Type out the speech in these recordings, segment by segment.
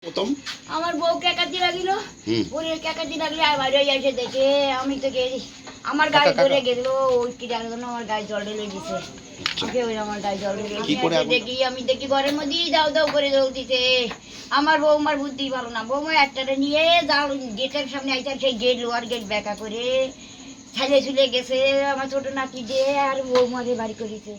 প্রথম আমার বউ কেকাতি লাগিল বুড়ির কেকাতি লাগলে আর বাইরে এসে দেখে আমি তো গেছি আমার গায়ে ধরে গেল ওই কি জানো না আমার গায়ে জল ঢেলে দিছে ওই আমার গায়ে জল ঢেলে আমি দেখি ঘরের মধ্যেই দাও দাও করে জ্বলতিছে আমার বৌমার বুদ্ধি ভালো না বৌমা একটারে নিয়ে যাও গেটের সামনে আইসা সেই গেট লোয়ার গেট বেঁকা করে ছালে ছুলে গেছে আমার ছোট নাতি দিয়ে আর বৌমারে বাড়ি করেছে।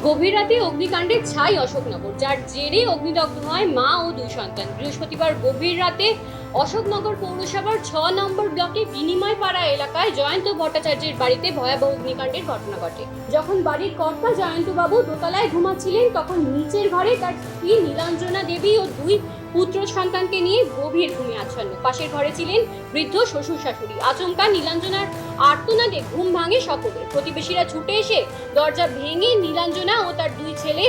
গভীর রাতে অগ্নিকাণ্ডের ছাই অশোকনগর, যার জেরে অগ্নিদগ্ধ হয় মা ও দুই সন্তান। বৃহস্পতিবার গভীর রাতে অশোকনগর পৌরসভার ৬ নম্বর ব্লকে বিনিময় পাড়া এলাকায় জয়ন্ত ভট্টাচার্যের বাড়িতে ভয়াবহ অগ্নিকাণ্ডের ঘটনা ঘটে। যখন বাড়ির কর্তা জয়ন্তবাবু দোতলায় ঘুমাচ্ছিলেন, তখন নিচের ঘরে তার স্ত্রী নীলাঞ্জনা দেবী ও দুই পুত্র সন্তানকে নিয়ে গভীর ঘুমে আচ্ছন্ন। পাশের ঘরে ছিলেন বৃদ্ধ শ্বশুর শাশুড়ি। আচমকা নীলাঞ্জনার আর্তনাদে ঘুম ভাঙে সকলের। প্রতিবেশীরা ছুটে এসে দরজা ভেঙে নীলাঞ্জনা ও তার দুই ছেলে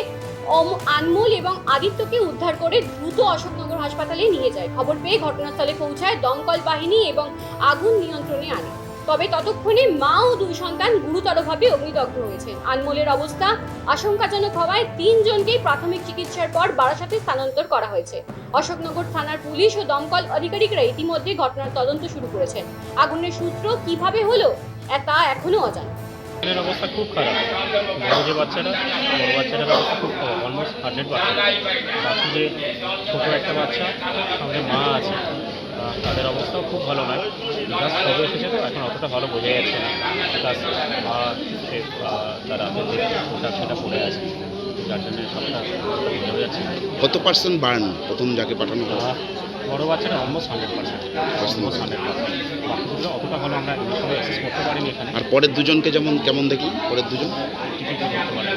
আনমোল এবং আদিত্যকে উদ্ধার করে দ্রুত অশোকনগর হাসপাতালে নিয়ে যায়। খবর পেয়ে ঘটনাস্থলে পৌঁছায় দমকল বাহিনী এবং আগুন নিয়ন্ত্রণে আনে। তবে ততক্ষণে মা ও দুই সন্তান গুরুতরভাবে অগ্নিদগ্ধ হয়েছেন। আনমোলের অবস্থা আশঙ্কাজনক হওয়ায় ৩ জনকেই প্রাথমিক চিকিৎসার পর বারাসাতে স্থানান্তর করা হয়েছে। অশোকনগর থানার পুলিশ ও দমকল আধিকারিকরা ইতিমধ্যে ঘটনার তদন্ত শুরু করেছেন। আগুনের সূত্র কিভাবে হলো তা এখনো অজানা। এর অবস্থা খুব খারাপ। বড় যে বাচ্চারা বড় বাচ্চাটার অবস্থা খুব খারাপ, অলমোস্ট 100 বাচ্চা। বাকি যে ছোটো একটা বাচ্চা সঙ্গে মা আছে, তাদের অবস্থাও খুব ভালো নয়। জাস্ট খবর এসেছে তো এখন অতটা ভালো বোঝা যাচ্ছে না। প্লাস মা তারা পোশাক সেটা পড়ে আছে, যার জন্য সবটা বোঝা যাচ্ছে। কত পার্সেন্ট বার্ন প্রথম যাকে পাঠানো হয়? বড় বাচ্চাটা অলমোস্ট 100%। বাকিগুলো অতটা ভালো আমরা অ্যাক্সেস করতে পারিনি এখানে। আর পরের দুজনকে যেমন কেমন দেখি পরের দুজন কিছু করতে পারি।